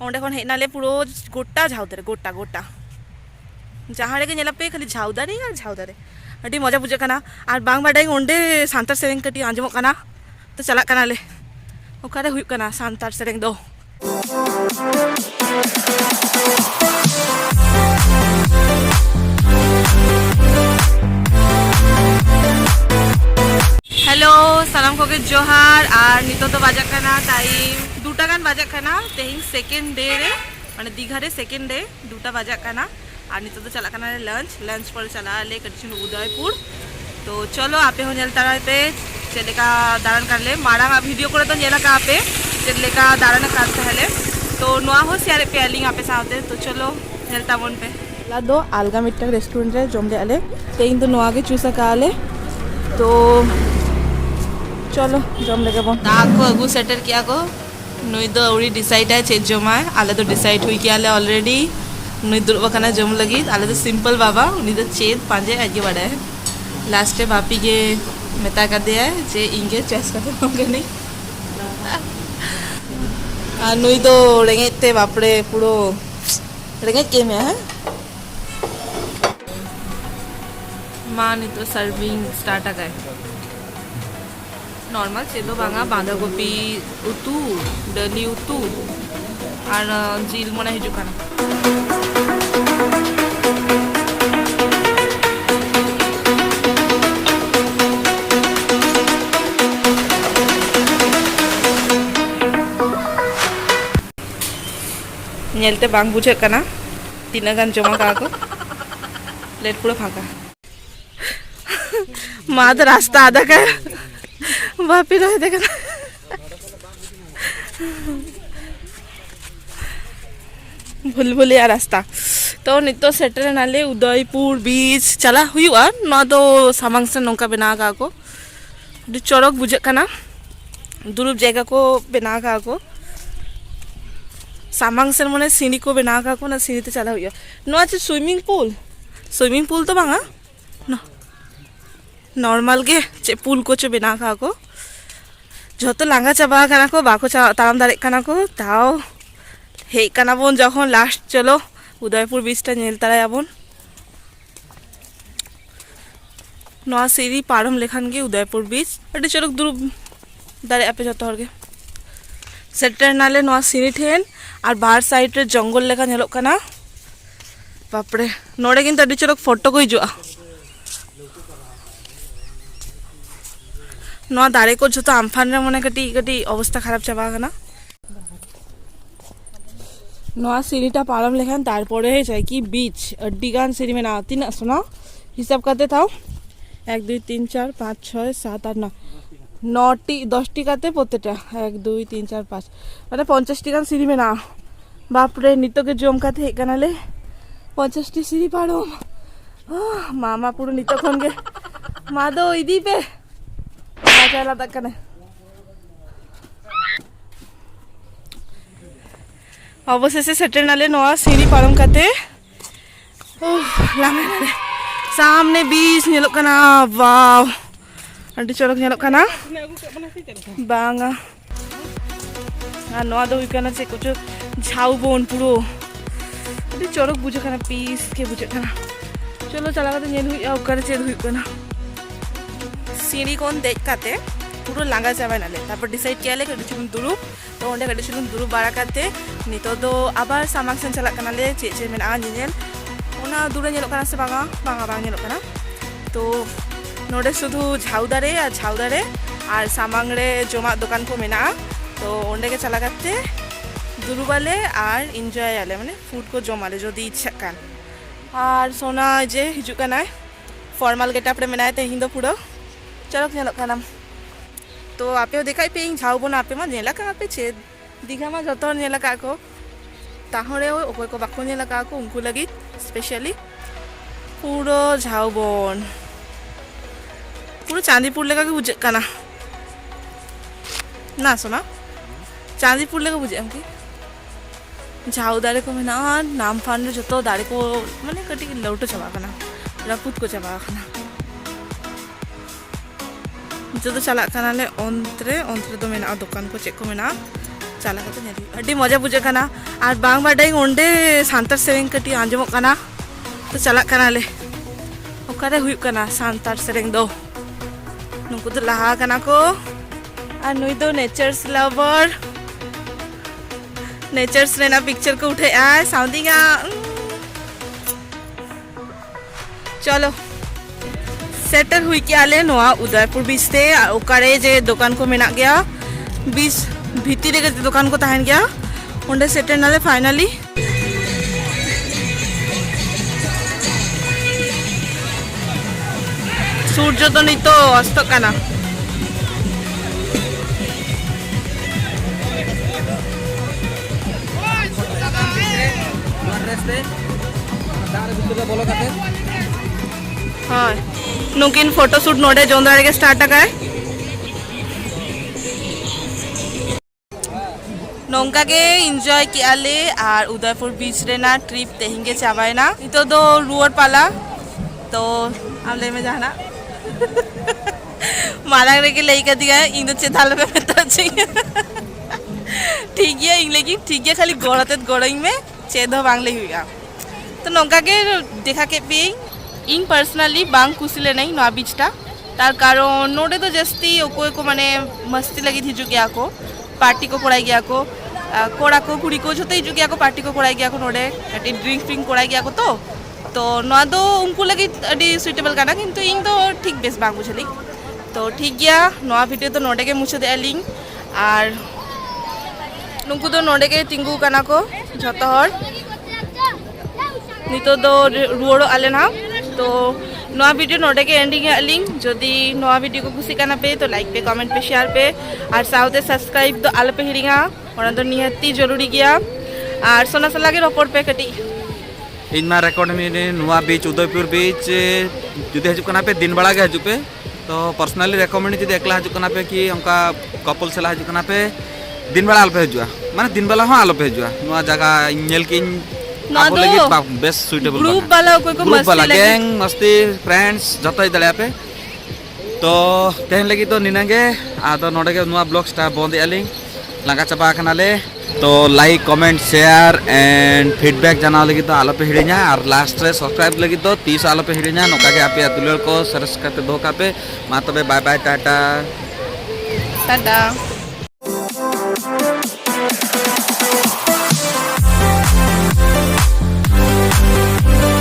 onde khon hej nale puro gota jhaudare gota gota jahan rege nyelape khali jhaudare ar jhaudare adi moja buja kana ar bang badai onde santar sereng kati anjamok kana to chalak kana le okare huyuk kana santar sereng do hello सालाम को जोहार और नितो तो बाजा खाना time दूटा गान बाजा खाना तेहिं सेकेंड डे रे माने दीघा रे सेकेंड डे दूटा बाजा खाना और नितो तो चला खाना लंच पर चला ले कटिशन उदयपुर तो चलो आपे हो नेल तारा पे चलेका दारन कर ले मारा वीडियो करे तो नेला का आपे चलेका दारन करते हले तो नोआ हो शेयर पे लिंक आपे साथे तो चलो नेल तावन पे ला दो आलगा मिट्टा रेस्टोरेंट रे जमले आले तेहिं तो नोआ के चूसा काले तो चलो जम लगे बन को अगु सेटल किया को नुई दो उड़ी डिसाइड है चेज जमाय आले तो डिसाइड हुई किया ले ऑलरेडी नुई दुर्बा खाना जम लगी आले तो सिंपल बाबा उनी तो चेज पांजे आगे बढ़ा है लास्ट में बापी के मेता कर दिया है जे इंगे चेस करते होंगे नहीं नुई दो रेंगे ते बापरे पूरो रेंगे के में है मां नहीं तो सर्विंग स्टार्ट आ गए नॉर्मल चेलो बांगा बांधा गोपी उतू डली उतू और जिल मना हिजू खाना नेलते बांग बुझे कना तीना गान जमा का को प्लेट पूरा फाका मां तो रास्ता आधा का बापी रहे देखना भूल रास्ता तो नितो सेटर नाले उदयपुर बीच चला हुआ ना तो सामांग से नौका बना का को चौरक बुझे कना दुरुप जगह को बना का को सामांग से मने सीनी को बना का को ना सीनी ते चला हुआ नो आज स्विमिंग पूल तो बांगा ना नॉर्मल के चे पुल को चे बना का को जो तो लांगा चाबा खाना को बाको ताराम दारे खाना को ताओ हे खाना बोन जखन लास्ट चलो उदयपुर बीच टा नेल तारा याबन नवा सीरी पारम लेखान के उदयपुर बीच अडी चलो दूर दारे आपे जतो हरगे सेटर नाले नवा सीरी ठेन और बाहर साइड रे जंगल लेखा नेलो खाना बापरे नोडे किंतु अडी चलो फोटो को हिजुआ नवा दारे को जो तो आमफान रे मने कटी कटी अवस्था खराब चाबा खाना नवा सीरीटा पारम लेखान तारपरे जाय कि बीच अड्डी गान सीरी में ना तीन सुना हिसाब करते थाओ 1 2 3 4 5 6 7 8 9 9टी 10टी काते प्रत्येकटा 1 2 3 4 5 माने 50टी गान सीरी में ना बाप रे नितो के जम काते हे कानाले 50टी सीरी पारम मामा पुरो नितो खन गे मा दो इदी पे चला तक अवशेषे सेटर नाले नवा सीरी पारम काते सामने बीच नेलो कना वाव अड्डी चलक नेलो कना बांगा नवा दो हुइकना से कुछ झाउ बोन पुरो अड्डी चलक बुझे कना पीस के बुझे कना चलो चला काते नेल हुइ ओकरे चेद हुइकना सीढ़ी कोन देख काते पूरा लांगा चाबा नाले तापर डिसाइड किया ले कड़ी चुन दुरु तो ओंडे कड़ी चुन दुरु बारा काते नितो दो आबार सामांग सेन चला कनाले चे मेना निनेल ओना दुरे नेलो कना से बांगा बांग नेलो कना तो नोडे शुधु झाउदारे और सामांग रे जमा दुकान को मेना तो ओंडे के चला काते दुरु बाले और एंजॉय आले माने फूड को जमाले जदी इच्छा कान और सोना जे हिजु कना फॉर्मल गेटअप रे मेना ते हिंदो पुरो चलक नेलो खाना तो आपे देखाई पे झाउ बन आपे मा नेला का आपे छे दीघा मा जतो नेला का को ताहरे ओको को बाको नेला का को उनको लगी स्पेशली पूरो झाउ बन पूरो चांदीपुर लेका के बुझे काना ना सुना चांदीपुर लेका बुझे हमकी झाउ दारे को मेना नाम फान रे जतो दारे को माने कटी लौटो चबा काना रपुत को चबा काना जो तो चला काना ले ओंतरे ओंतरे दो मेना दुकान को चेक को मेना चला कते नेल अड्डी मजा बुझे कना और बांग बाडाई ओंडे सांतार सेरेंग कटी आंजमोग कना तो चला कना ले ओकारे हुई कना सांतार सेरेंग दो नुकु तो लहा कना को और नुई दो नेचर्स लवर नेचर्स रेना पिक्चर को उठे आए साउंडिंगा चलो सेटल हुई के आले नोआ उदयपुर बीच ते ओकारे जे दुकान को मेना गया बीच भीती रे दुकान को तहन गया ओंडे सेटल नाले फाइनली सूर्य तो नहीं तो अस्त काना हाँ नुकिन फोटोशूट नोडे जोंदारे के स्टार्ट का नौका के एंजॉय किया ले और उदयपुर बीच रेना ट्रिप तेहिंगे चाबाए ना तो दो रुअर पाला तो आमले में जाना मालांग रे के लई कर दिया इन दो चेताल पे पता चाहिए ठीक है इन लेकिन ठीक है खाली गोड़ते गोड़िंग में चेदो बांगले हुआ तो नौका के देखा के भी इन पर्सनली बांग कुसिले नहीं नोआ बीचटा तार कारण नोडे तो जस्ती ओको को माने मस्ती लगी थी जुगिया को पार्टी को कोड़ाई गया को कोड़ा को कुड़ी को जोते ही जुगिया को पार्टी को कोड़ाई गया को नोडे अटी ड्रिंक फ्रिंक कोड़ाई गया को तो नोआ दो उनको लगी अडी सुइटेबल काना किंतु इन तो ठीक बेस बांग बुझली तो ठीक गया नोआ वीडियो तो नोडे के मुछे दे लिंक और नुकु दो नोडे के तिंगु काना को जतो हर नितो दो रुओड़ो आले ना तो नोआ वीडियो नोडे के एंडिंग लिंक जदि नोआ वीडियो को खुशी करना पे तो लाइक पे कमेंट पे शेयर पे और साउथे सब्सक्राइब तो आलो पे हिरिंगा और तो निहत्ती जरूरी गया और सोना सला के रपोर्ट पे कटी इन मा रेकॉर्ड में नोआ बीच उदयपुर बीच जुदे हजू कना पे दिन बड़ा के हजू पे तो पर्सनली रेकमेंड जुदे एकला हजू कना पे कि उनका कपल सला हजू कना पे दिन बड़ा आलो पे हजुआ माने दिन बेला हो आलो पे हजुआ नोआ जगह नेल किन आपको लगी बेस्ट सुइटेबल ग्रुप वाला कोई को ग्रुप वाला गैंग मस्ती फ्रेंड्स जतो दड़िया पे तो तेहन लगी तो निनागे आदो नोडे के नोआ ब्लॉग स्टार बंद एलिंग लंगा चाबा कनाले तो like comment share and feedback जाना लगी तो आलो पे हिड़िया और लास्ट रे सब्सक्राइब लगी तो 30 आलो पे हिड़िया नोका के आपे दुलर को सरस करते दो का पे मा तबे बाय बाय टाटा टाटा।